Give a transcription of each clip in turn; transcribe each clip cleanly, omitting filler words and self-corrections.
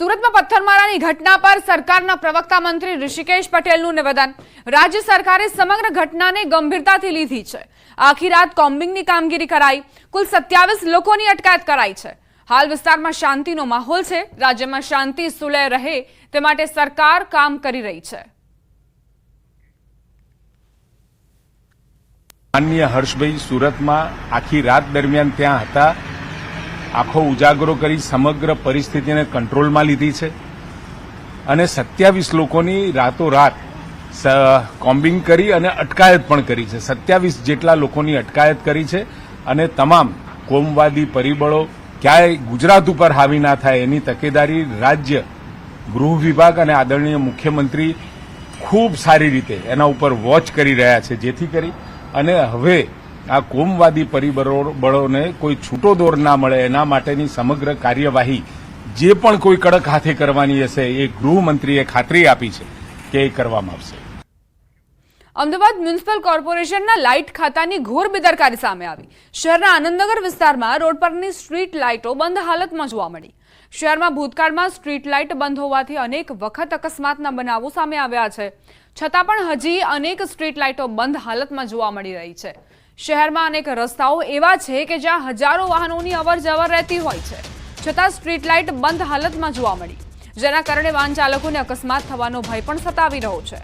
સુરતમાં પથ્થરમારાની ઘટના પર સરકારના પ્રવક્તા મંત્રી ઋષિકેશ પટેલનું નિવેદન। રાજ્ય સરકારે સમગ્ર ઘટનાને ગંભીરતાથી લીધી છે। આખી રાત કોમ્બિંગની કામગીરી કરાઈ। કુલ 27 લોકોની અટકાયત કરાઈ છે। હાલ વિસ્તારમાં શાંતિનો માહોલ છે। રાજ્યમાં શાંતિ સુલેહ રહે તે માટે સરકાર કામ કરી રહી છે। માનનીય હર્ષભાઈ સુરતમાં આખી રાત દરમિયાન ત્યાં હતા। આખો ઉજાગરો કરી સમગ્ર પરિસ્થિતિને કંટ્રોલમાં લીધી છે અને 27 લોકોની રાતોરાત કોમ્બિંગ કરી અને અટકાયત પણ કરી છે। 27 જેટલા લોકોની અટકાયત કરી છે અને તમામ કોમવાદી પરિબળો ક્યાંય ગુજરાત ઉપર હાવી ના થાય એની તકેદારી રાજ્ય ગૃહ વિભાગ અને આદરણીય મુખ્યમંત્રી ખૂબ સારી રીતે એના ઉપર વોચ કરી રહ્યા છે, જેથી કરી અને હવે આ કોમવાદી પરિબળોને કોઈ છૂટો દોર ના મળે એના માટેની સમગ્ર કાર્યવાહી જે પણ કોઈ કડક હાથે કરવાની હશે એ ગૃહમંત્રીએ ખાતરી આપી છે કે એ કરવામાં આવશે। અમદાવાદ મ્યુનિસિપલ કોર્પોરેશનના લાઇટ ખાતાની ઘોર બેદરકારી સામે આવી। શહેરના આનંદનગર વિસ્તારમાં રોડ પરની સ્ટ્રીટ લાઇટો બંધ હાલતમાં જોવા મળી। શહેરમાં ભૂતકાળમાં સ્ટ્રીટ લાઇટ બંધ હોવાથી અનેક વખત અકસ્માતના બનાવો સામે આવ્યા છે, છતાં પણ હજી અનેક સ્ટ્રીટ લાઇટો બંધ હાલતમાં જોવા મળી રહી છે। શહેરમાં અનેક રસ્તાઓ એવા છે કે જ્યાં હજારો વાહનોની અવરજવર રહેતી હોય છે, છતાં સ્ટ્રીટ લાઇટ બંધ હાલતમાં જોવા મળી, જેના કારણે વાહન ચાલકોને અકસ્માત થવાનો ભય પણ સતાવી રહ્યો છે।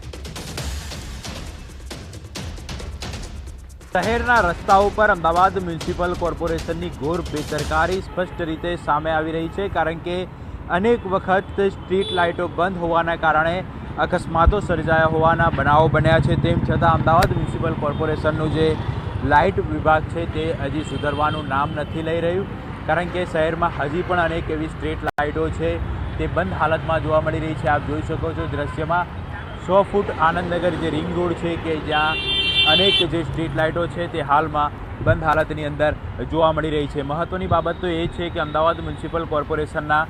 શહેરના રસ્તાઓ પર અમદાવાદ મ્યુનિસિપલ કોર્પોરેશનની ઘોર બેદરકારી સ્પષ્ટ રીતે સામે આવી રહી છે, કારણ કે અનેક વખત સ્ટ્રીટ લાઇટો બંધ હોવાના કારણે અકસ્માતો સર્જાયા હોવાના બનાવો બન્યા છે। તેમ છતાં અમદાવાદ મ્યુનિસિપલ કોર્પોરેશનનું જે લાઇટ વિભાગ છે તે હજી સુધરવાનું નામ નથી લઈ રહ્યું, કારણ કે શહેરમાં હજી પણ અનેક એવી સ્ટ્રીટ લાઇટો છે તે બંધ હાલતમાં જોવા મળી રહી છે। આપ જોઈ શકો છો દ્રશ્યમાં 100 ફૂટ આનંદનગર જે રિંગ રોડ છે કે જ્યાં અનેક જે સ્ટ્રીટ લાઇટો છે તે હાલમાં બંધ હાલતની અંદર જોવા મળી રહી છે। મહત્ત્વની બાબત તો એ છે કે અમદાવાદ મ્યુનિસિપલ કોર્પોરેશનના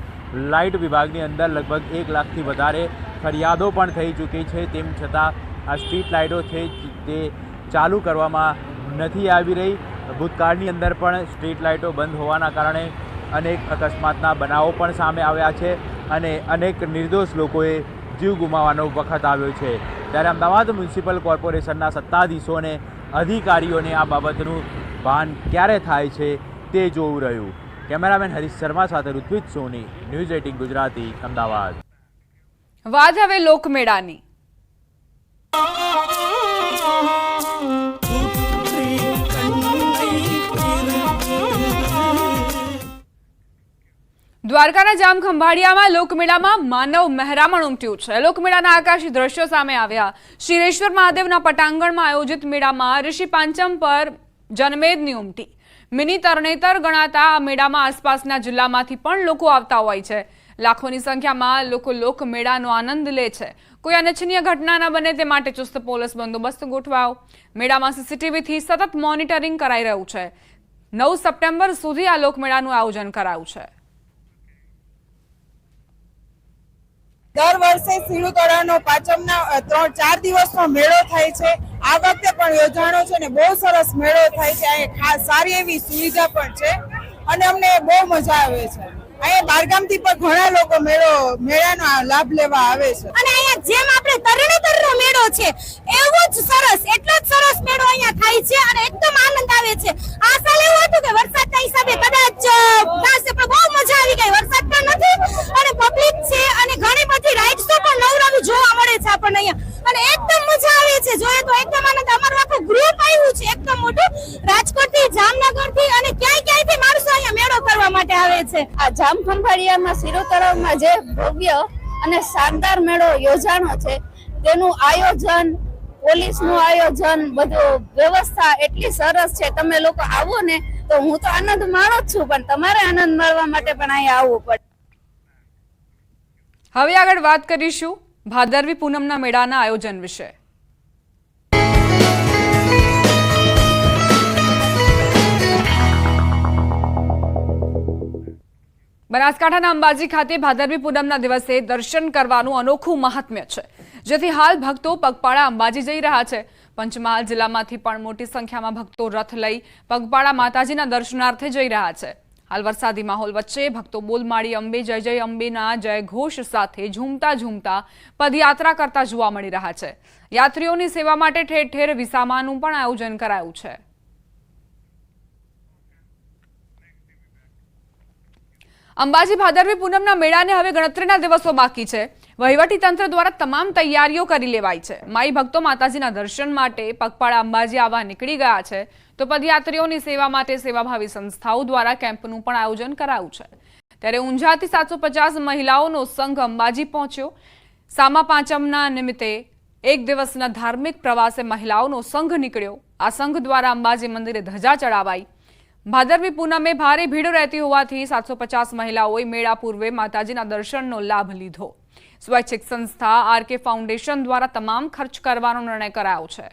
લાઇટ વિભાગની અંદર લગભગ 1 લાખથી વધારે ફરિયાદો પણ થઈ ચૂકી છે, તેમ છતાં આ સ્ટ્રીટ લાઇટો છે તે ચાલુ કરવામાં નથી આવી રહી। ભૂતકાળની અંદર પણ સ્ટ્રીટ લાઇટો બંધ હોવાના કારણે અનેક અકસ્માતના બનાવો પણ સામે આવ્યા છે અને અનેક નિર્દોષ લોકોએ જીવ ગુમાવવાનો વખત આવ્યો છે। ત્યારે અમદાવાદ મ્યુનિસિપલ કોર્પોરેશનના સત્તાધીશોને અધિકારીઓને આ બાબતનું ભાન ક્યારે થાય છે તે જોવું રહ્યું। કેમેરામેન હરીશ શર્મા સાથે ઋત્વિજ સોની, ન્યૂઝ 18 ગુજરાતી, અમદાવાદ। વાત હવે લોકમેળાની। દ્વારકાના જામખંભાળિયામાં લોકમેળામાં માનવ મહેરામણ ઉમટ્યું છે। લોકમેળાના આકાશી દ્રશ્યો સામે આવ્યા। શ્રીરેશ્વર મહાદેવના પટાંગણમાં આયોજિત મેળામાં ઋષિ પાંચમ પર જનમેદની ઉમટી। મિની તરણેતર ગણાતા આ મેળામાં આસપાસના જિલ્લામાંથી પણ લોકો આવતા હોય છે। લાખોની સંખ્યામાં લોકો લોકમેળાનો આનંદ લે છે। કોઈ અનિચ્છનીય ઘટના ન બને તે માટે ચુસ્ત પોલીસ બંદોબસ્ત ગોઠવાયો। મેળામાં સીસીટીવીથી સતત મોનિટરિંગ કરાઈ રહ્યું છે। 9 સપ્ટેમ્બર સુધી આ લોકમેળાનું આયોજન કરાયું છે। દર વર્ષે સીણુ તળાવનો પાંચમના 3-4 દિવસનો મેળો થાય છે। આ વખતે પણ યોજાણો છે ને બહુ સરસ મેળો થાય છે। અહીંયા ખાસ સારી એવી સુવિધા પણ છે અને અમને બહુ મજા આવે છે। અહીંયા બારગામથી પણ ઘણા લોકો મેળાનો લાભ લેવા આવે છે અને અહીંયા જેમ આપણે તરણેતરનો મેળો છે એવો જ સરસ, એટલો જ સરસ મેળો અહીંયા થાય છે અને એકદમ આનંદ આવે છે। આ સાલ એવું હતું કે વરસાદના હિસાબે કદાચ થશે, પણ બહુ મજા આવી ગઈ। વરસાદ પણ નથી અને પબ્લિક છે અને ઘણી બધી રાઇડ્સો પણ નવનવી જોવા મળે છે આપણને અહીંયા અને એકદમ મજા આવે છે। જોઈએ તો એકદમ આનંદ। અમારું આખું ગ્રુપ આવ્યું છે એકદમ મોટું, રાજકોટથી, જામનગરથી અને ક્યાંયથી માણસો અહીંયા મેળો કરવા માટે આવે છે। આ જામખંભાળિયામાં સીરો તળાવમાં જે ભવ્ય અને શાનદાર મેળો યોજાણો છે તેનું આયોજન, પોલીસનું આયોજન, બધું વ્યવસ્થા એટલી સરસ છે। તમે લોકો આવો ને તો હું તો આનંદ માણું જ છું, પણ તમારે આનંદ માણવા માટે પણ અહીંયા આવવું પડે। હવે આગળ વાત કરીશું ભાદરવી પૂનમના મેળાના આયોજન વિશે। બનાસકાંઠાના અંબાજી ખાતે ભાદરવી પૂનમના દિવસે દર્શન કરવાનું અનોખું મહાત્મ્ય છે, જેથી હાલ ભક્તો પગપાળા અંબાજી જઈ રહ્યા છે। પંચમહાલ જિલ્લામાંથી પણ મોટી સંખ્યામાં ભક્તો રથ લઈ પગપાળા માતાજીના દર્શનાર્થે જઈ રહ્યા છે। હાલ વરસાદી માહોલ વચ્ચે ભક્તો બોલમાળી અંબે જય જય અંબેના જય ઘોષ સાથે ઝૂમતા ઝૂમતા પદયાત્રા કરતા જોવા મળી રહ્યા છે. યાત્રીઓની સેવા માટે ઠેર ઠેર વિસામાનું પણ આયોજન કરાયું છે. અંબાજી ભાદરવી પૂનમના મેળાને હવે ગણતરીના દિવસો બાકી છે. વહીવટી તંત્ર દ્વારા તમામ તૈયારીઓ કરી લેવાઈ છે. માઈ ભક્તો માતાજીના દર્શન માટે પગપાળા અંબાજી આવવા નીકળી ગયા છે, તો પદયાત્રીઓની સેવા માટે સેવાભાવી સંસ્થાઓ દ્વારા કેમ્પનું પણ આયોજન કરાયું છે. ત્યારે ઊંઝાથી 750 મહિલાઓનો સંઘ અંબાજી પહોંચ્યો. સામા પાંચમના નિમિત્તે એક દિવસના ધાર્મિક પ્રવાસે મહિલાઓનો સંઘ નીકળ્યો. આ સંઘ દ્વારા અંબાજી મંદિરે ધજા ચડાવાઈ. ભાદરવી પૂનમે ભારે ભીડ રહેતી હોવાથી 750 મહિલાઓએ મેળા પૂર્વે માતાજીના દર્શનનો લાભ લીધો. સ્વૈચ્છિક સંસ્થા આરકે ફાઉન્ડેશન દ્વારા તમામ ખર્ચ કરવાનો નિર્ણય કરાયો છે.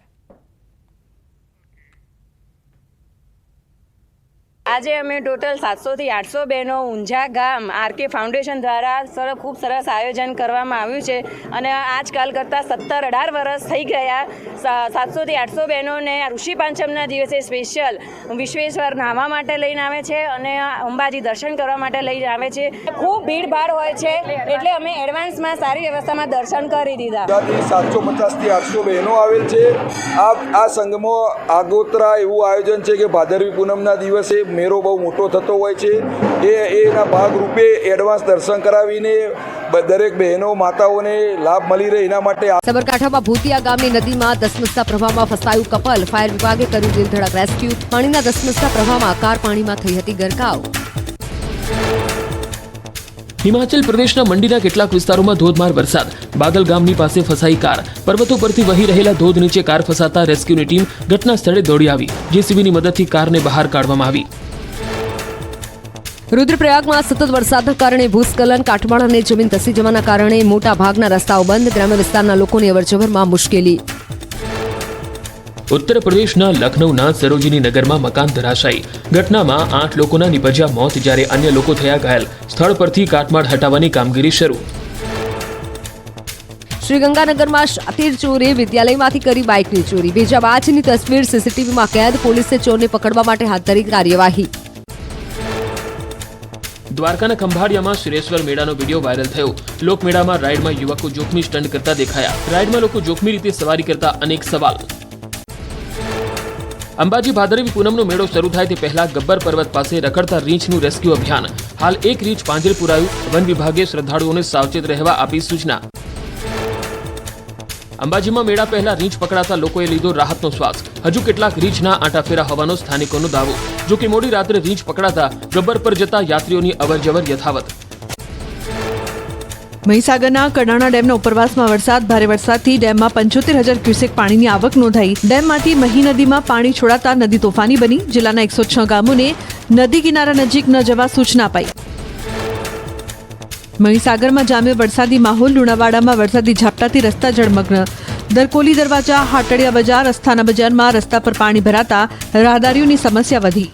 આજે અમે ટોટલ 700 થી 800 બહેનો ઊંઝા ગામ આરકે ફાઉન્ડેશન દ્વારા ખૂબ સરસ આયોજન કરવામાં આવ્યું છે. અને આજકાલ કરતાં 17-18 વર્ષ થઈ ગયા. 700 થી 800 બહેનોને ઋષિ પાંચમના દિવસે સ્પેશિયલ વિશ્વેશ્વર નાહવા માટે લઈને આવે છે અને અંબાજી દર્શન કરવા માટે લઈને આવે છે. ખૂબ ભીડભાડ હોય છે એટલે અમે એડવાન્સમાં સારી વ્યવસ્થામાં દર્શન કરી દીધા. 750 થી 800 બહેનો આવેલ છે. આ સંઘમાં આગોતરા એવું આયોજન છે કે ભાદરવી પૂનમના દિવસે મેળો બહુ મોટો થતો હોય છે. એના ભાગરૂપે એડવાન્સ દર્શન કરાવીને દરેક બહેનો માતાઓને લાભ મળી રહે એના માટે. સાબરકાંઠામાં ભૂતિયા ગામની નદીમાં ધસમસતા પ્રવાહમાં ફસાયું કપલ. ફાયર વિભાગે કર્યું દિલધડક રેસ્ક્યુ. પાણીના ધસમસતા પ્રવાહમાં કાર પાણીમાં થઈ હતી ગરકાવ. હિમાચલ પ્રદેશના મંડીના કેટલાક વિસ્તારોમાં ધોધમાર વરસાદ. બાગલ ગામની પાસે ફસાઈ કાર. પર્વતો પરથી વહી રહેલા ધોધ નીચે કાર ફસાતા રેસ્ક્યુની ટીમ ઘટના સ્થળે દોડી આવી. જેસીબીની મદદથી કારને બહાર કાઢવામાં આવી. રુદ્રપ્રયાગમાં સતત વરસાદના કારણે ભૂસ્ખલન. કાટમાળ અને જમીન ધસી જવાના કારણે મોટા ભાગના રસ્તાઓ બંધ. ગ્રામ્ય વિસ્તારના લોકોની અવરજવરમાં મુશ્કેલી. ઉત્તર પ્રદેશના લખનૌના સરોજિની નગરમાં મકાન ધરાશાયી. ઘટનામાં 8 લોકોના નિપજ્યા મોત, જ્યારે અન્ય લોકો થયા ઘાયલ. સ્થળ પરથી કાટમાળ હટાવવાની કામગીરી શરૂ. શ્રીગંગાનગરમાં શાતીર ચોરે વિદ્યાલયમાંથી કરી બાઇકની ચોરી. ભેજાબાજની તસવીર સીસીટીવીમાં કેદ. પોલીસે ચોરને પકડવા માટે હાથ ધરી કાર્યવાહી. દ્વારકાના ખંભાળિયામાં શ્રેષ્ઠ મેળાનો વિડીયો વાયરલ થયો. લોકમેળામાં રાઇડમાં યુવકો જોખમી સ્ટન્ટ કરતા દેખાયા. રાઇડમાં લોકો જોખમી રીતે સવારી કરતા અનેક સવાલ. અંબાજી ભાદરવી પૂનમનો મેળો શરૂ થાય તે પહેલા ગબ્બર પર્વત પાસે રખડતા રીંછનું રેસ્ક્યુ અભિયાન. હાલ એક રીંછ પાંજરે પુરાયું. વન વિભાગે શ્રદ્ધાળુઓને સાવચેત રહેવા આપી સૂચના. અંબાજીમાં મેળા પહેલા રીંછ પકડાતા લોકોએ લીધો રાહતનો શ્વાસ. હજુ કેટલાક રીંછના આંટાફેરા હોવાનો સ્થાનિકોનો દાવો. જો કે મોડી રાત્રે રીંછ પકડાતા ગબ્બર પર જતા યાત્રીઓની અવરજવર યથાવત. મહીસાગરના કડાણા ડેમના ઉપરવાસમાં વરસાદ. ભારે વરસાદથી ડેમમાં 75,000 ક્યુસેક પાણીની આવક નોંધાઈ. ડેમમાંથી મહી નદીમાં પાણી છોડાતા નદી તોફાની બની. જિલ્લાના 106 ગામોને નદી કિનારા નજીક ન જવા સૂચના અપાઈ. મહીસાગરમાં જામ્યો વરસાદી માહોલ. લુણાવાડામાં વરસાદી ઝાપટાથી રસ્તા જળમગ્ન. દરકોલી દરવાજા, હાટડિયા બજાર, અસ્થાના બજારમાં રસ્તા પર પાણી ભરાતા રાહદારીઓની સમસ્યા વધી.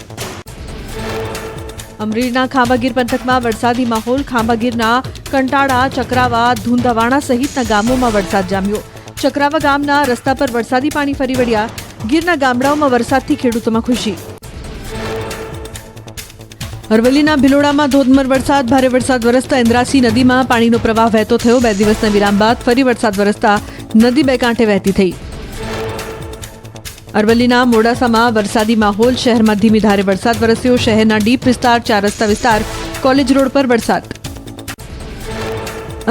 અમરેલીના ખાંભાગીર પંથકમાં વરસાદી માહોલ. ખાંભાગીરના કંટાળા, ચક્રાવા, ધુંધાવાણા સહિતના ગામોમાં વરસાદ જામ્યો. ચક્રાવા ગામના રસ્તા પર વરસાદી પાણી ફરી વળ્યા. ગીરના ગામડાઓમાં વરસાદથી ખેડૂતોમાં ખુશી. અરવલ્લીના ભિલોડામાં ધોધમાર વરસાદ. ભારે વરસાદ વરસતા ઇન્દ્રાસી નદીમાં પાણીનો પ્રવાહ વહેતો થયો. 2 દિવસના વિરામ બાદ ફરી વરસાદ વરસતા નદી બે કાંઠે વહેતી થઈ. અરવલ્લીના મોડાસામાં વરસાદી માહોલ. શહેરમાં ધીમી ધારે વરસાદ વરસ્યો. શહેરના ડીપ વિસ્તાર, 4 રસ્તા વિસ્તાર, કોલેજ રોડ પર વરસાદ.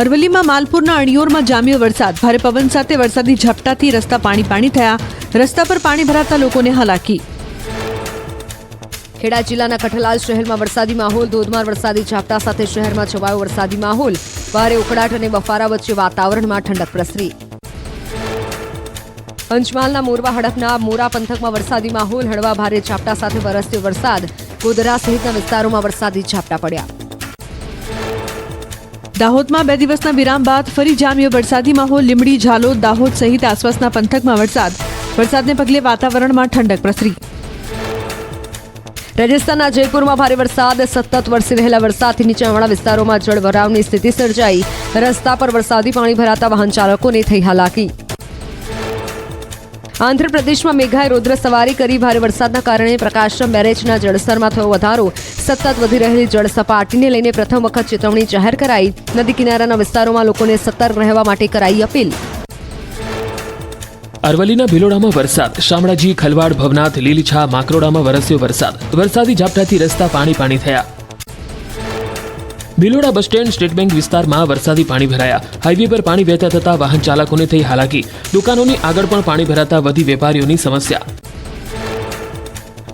અરવલ્લીમાં માલપુરના અણિયોરમાં જામ્યો વરસાદ. ભારે પવન સાથે વરસાદી ઝાપટાથી રસ્તા પાણી થયા. રસ્તા પર પાણી ભરાતા લોકોને હાલાકી. ખેડા જિલ્લાના કઠલાલ શહેરમાં વરસાદી માહોલ. ધોધમાર વરસાદી ઝાપટા સાથે શહેરમાં છવાયો વરસાદી માહોલ. ભારે ઉકળાટ અને બફારા વચ્ચે વાતાવરણમાં ઠંડક પ્રસરી. પંચમહાલના મોરવા હડફના મોરા પંથકમાં વરસાદી માહોલ. હળવા ભારે ઝાપટા સાથે વરસ્યો વરસાદ. ગોધરા સહિતના વિસ્તારોમાં વરસાદી ઝાપટા પડ્યા. દાહોદમાં 2 દિવસના વિરામ બાદ ફરી જામ્યો વરસાદી માહોલ. લીંબડી, ઝાલોદ, દાહોદ સહિત આસપાસના પંથકમાં વરસાદ. વરસાદને પગલે વાતાવરણમાં ઠંડક પ્રસરી. રાજસ્થાનના જયપુરમાં ભારે વરસાદ. સતત વરસી રહેલા વરસાદથી નીચાણવાળા વિસ્તારોમાં જળભરાવની સ્થિતિ સર્જાઈ. રસ્તા પર વરસાદી પાણી ભરાતા વાહન ચાલકોને થઈ હાલાકી. આંધ્રપ્રદેશમાં મેઘાએ રૌદ્ર સવારી કરી ભારે વરસાદના કારણે પ્રકાશમ બેરેજના જળસ્તરમાં થયો વધારો. સતત વધી રહેલી જળસપાટીને લઈને પ્રથમ વખત ચેતવણી જાહેર કરાઈ. નદી કિનારાના વિસ્તારોમાં લોકોને સતર્ક રહેવા માટે કરાઈ અપીલ. અરવલ્લીના ભિલોડામાં વરસાદ. શામળાજી, ખલવાડ, ભવનાથ, લીલીછા, માકરોડામાં વરસ્યો વરસાદ. વરસાદી ઝાપટાથી રસ્તા પાણી થયા. Bhiloda bus stand state bank વિસ્તારમાં વરસાદી પાણી ભરાયા. હાઈવે પર પાણી વહેતા થતા વાહન ચાલકોને થઈ હાલાકી. દુકાનોની આગળ પણ પાણી ભરાતા વધી વેપારીઓની સમસ્યા.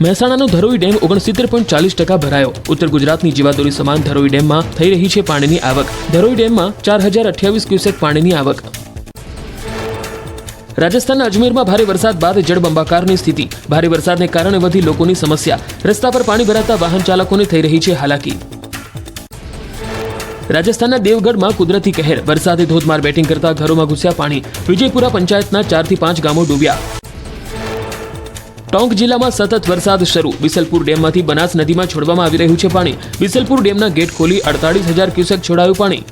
મહેસાણાનો ધરોઈ ડેમ 69.40% ભરાયો. ઉત્તર ગુજરાતની જીવાદોરી સમાન ધરોઈ ડેમમાં થઈ રહી છે પાણીની આવક. ધરોઈ ડેમમાં 4028 ક્યુસેક પાણીની આવક. રાજસ્થાનના અજમેરમાં ભારે વરસાદ બાદ જળબંબાકારની સ્થિતિ. ભારે વરસાદને કારણે વધી લોકોની સમસ્યા. રસ્તા પર પાણી ભરાતા વાહન ચાલકોને થઈ રહી છે હાલાકી. રાજસ્થાનના દેવગઢમાં કુદરતી કહેર. વરસાદે ધોધમાર બેટિંગ કરતા ઘરોમાં ઘૂસ્યા પાણી. વિજયપુરા પંચાયતના 4 થી 5 ગામો ડૂબ્યા. ટોંક જિલ્લામાં સતત વરસાદ શરૂ. બિસલપુર ડેમમાંથી બનાસ નદીમાં છોડવામાં આવી રહ્યું છે પાણી. બિસલપુર ડેમના ગેટ ખોલી 48,000 ક્યુસેક છોડાયું પાણી.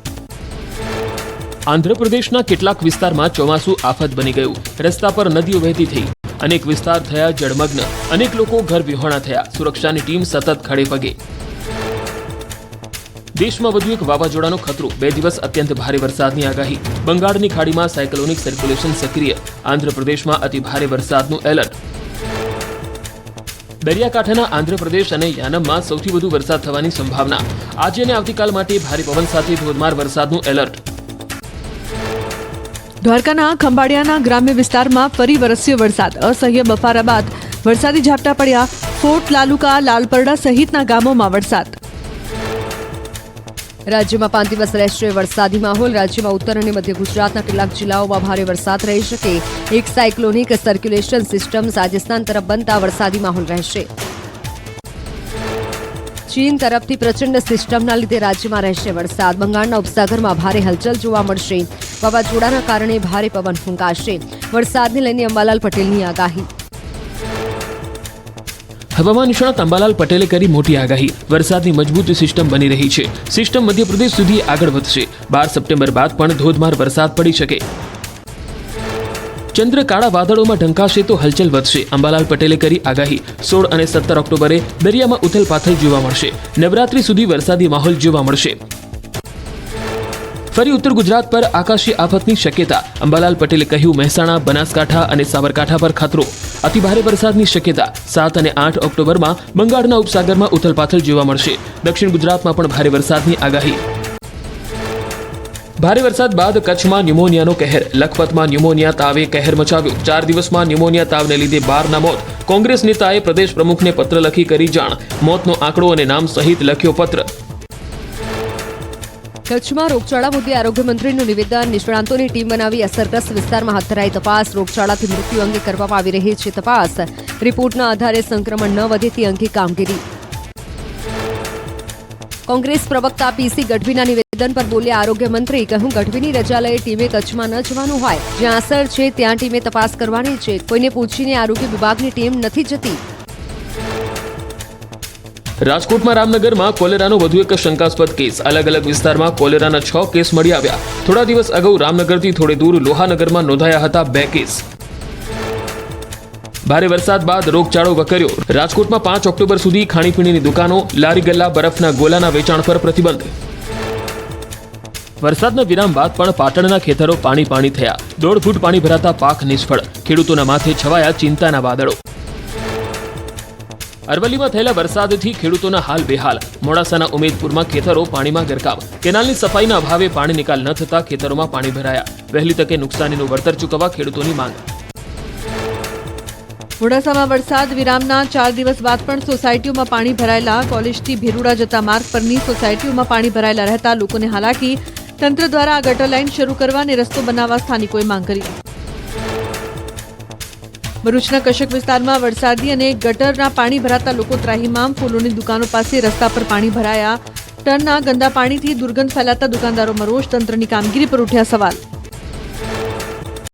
આંધ્રપ્રદેશના કેટલાક વિસ્તારમાં ચોમાસું આફત બની ગયું. રસ્તા પર નદીઓ વહેતી થઈ. અનેક વિસ્તાર થયા જળમગ્ન. અનેક લોકો ઘર વિહોણા થયા. સુરક્ષાની ટીમ સતત ખડે પગે. દેશમાં વધુ એક વાવાઝોડાનો ખતરો. 2 દિવસ અત્યંત ભારે વરસાદની આગાહી. બંગાળની ખાડીમાં સાયક્લોનિક સર્ક્યુલેશન સક્રિય. આંધ્રપ્રદેશમાં અતિ ભારે વરસાદનું એલર્ટ. દરિયાકાંઠાના આંધ્રપ્રદેશ અને યાનમમાં સૌથી વધુ વરસાદ થવાની સંભાવના. આજે અને આવતીકાલ માટે ભારે પવન સાથે ધોધમાર વરસાદનું એલર્ટ. દ્વારકાના ખંભાળિયાના ગ્રામ્ય વિસ્તારમાં ફરી વરસ્યો વરસાદ. અસહ્ય બફારા બાદ વરસાદી ઝાપટા પડ્યા. ફોર્ટ લાલુકા, લાલપરડા સહિતના ગામોમાં વરસાદ. રાજ્યમાં 5 દિવસ રહેશે વરસાદી માહોલ. રાજ્યમાં ઉત્તર અને મધ્ય ગુજરાતના કેટલાક જિલ્લાઓમાં ભારે વરસાદ રહી શકે. એક સાયક્લોનિક સર્ક્યુલેશન સિસ્ટમ રાજસ્થાન તરફ બનતા વરસાદી માહોલ રહેશે. ચીન તરફથી પ્રચંડ સિસ્ટમના લીધે રાજ્યમાં રહેશે વરસાદ. બંગાળના ઉપસાગરમાં ભારે હલચલ જોવા મળશે. વાવાઝોડાના કારણે ભારે પવન ફૂંકાશે. વરસાદને લઈને અંબાલાલ પટેલની આગાહી. હવામાન નિષ્ણાત અંબાલાલ પટેલે કરી મોટી આગાહી. વરસાદની મજબૂત સિસ્ટમ બની રહી છે. સિસ્ટમ મધ્યપ્રદેશ સુધી આગળ વધશે. 12 સપ્ટેમ્બર બાદ પણ ધોધમાર વરસાદ પડી શકે. ચંદ્ર કાળા વાદળોમાં ઢંકાશે તો હલચલ વધશે. અંબાલાલ પટેલે કરી આગાહી. 16 અને 17 ઓક્ટોબરે દરિયામાં ઉથલપાથલ જોવા મળશે. નવરાત્રી સુધી વરસાદી માહોલ જોવા મળશે. ફરી ઉત્તર ગુજરાત પર આકાશી આફતની શક્યતા. અંબાલાલ પટેલે કહ્યું, મહેસાણા, બનાસકાંઠા અને સાબરકાંઠા પર ખતરો. અતિભારે વરસાદની શક્યતા. 7 અને 8 ઓક્ટોબરમાં બંગાળના ઉપસાગરમાં ઉથલપાથલ જોવા મળશે. દક્ષિણ ગુજરાતમાં પણ ભારે વરસાદની આગાહી. ભારે વરસાદ બાદ કચ્છમાં ન્યુમોનિયાનો કહેર. લખપતમાં ન્યુમોનિયા તાવે કહેર મચાવ્યો. 4 દિવસમાં ન્યુમોનિયા તાવને લીધે 12ના મોત. કોંગ્રેસ નેતાએ પ્રદેશ પ્રમુખને પત્ર લખી કરી જાણ. મોતનો આંકડો અને નામ સહિત લખ્યો પત્ર. કચ્છમાં રોગચાળા મુદ્દે આરોગ્ય મંત્રીનું નિવેદન. નિષ્ણાંતોની ટીમ બનાવી અસરગ્રસ્ત વિસ્તારમાં હાથ ધરાઈ તપાસ. રોગચાળાથી મૃત્યુ અંગે કરવામાં આવી રહી છે તપાસ. રિપોર્ટના આધારે સંક્રમણ ન વધે તે અંગે કામગીરી. કોંગ્રેસ પ્રવક્તા પીસી ગઢવીના નિવેદન પર બોલ્યા આરોગ્ય મંત્રી. કહ્યું, ગઢવીની રજા લઈ ટીમે કચ્છમાં ન જવાનું હોય. જ્યાં અસર છે ત્યાં ટીમે તપાસ કરવાની છે. કોઈને પૂછીને આરોગ્ય વિભાગની ટીમ નથી જતી. રાજકોટમાં રામનગરમાં કોલેરાનો વધુ એક શંકાસ્પદ કેસ. અલગ અલગ વિસ્તારમાં કોલેરાના 6 કેસ મળી આવ્યા. થોડા દિવસ અગાઉ રામનગરથી થોડે દૂર લોહાનગરમાં નોંધાયા હતા 2 કેસ. ભારે વરસાદ બાદ રોગચાળો વકર્યો. રાજકોટમાં 5 ઓક્ટોબર સુધી ખાણીપીણીની દુકાનો, લારી ગલ્લા, બરફના ગોલાના વેચાણ પર પ્રતિબંધ. વરસાદના વિરામ બાદ પણ પાટણના ખેતરો પાણી થયા. 1.5 ફૂટ પાણી ભરાતા પાક નિષ્ફળ. ખેડૂતોના માથે છવાયા ચિંતાના વાદળો. અરવલ્લીમાં થયેલા વરસાદથી ખેડૂતોના હાલ બેહાલ. મોડાસાના ઉમેદપુરમાં ખેતરો પાણીમાં ગરકાવ. કેનાલની સફાઈના અભાવે પાણી નિકાલ ન થતા ખેતરોમાં પાણી ભરાયા. વહેલી તકે નુકસાનીનું વળતર ચૂકવવા ખેડૂતોની માંગ. મોડાસામાં વરસાદ વિરામના 4 દિવસ બાદ પણ સોસાયટીઓમાં પાણી ભરાયેલા. કોલેજથી ભેરુડા જતા માર્ગ પરની સોસાયટીઓમાં પાણી ભરાયેલા રહેતા લોકોને હાલાકી. તંત્ર દ્વારા આ ગટર લાઇન શરૂ કરવા અને રસ્તો બનાવવા સ્થાનિકોએ માંગ કરી. ભરૂચના કશક વિસ્તારમાં વરસાદી અને ગટરના પાણી ભરાતા લોકો ત્રાહિમામ. ફૂલોની દુકાનો પાસે રસ્તા પર પાણી ભરાયા. ટનના ગંદા પાણીથી દુર્ગંધ ફેલાતા દુકાનદારોમાં રોષ. તંત્રની કામગીરી પર ઉઠ્યા સવાલ.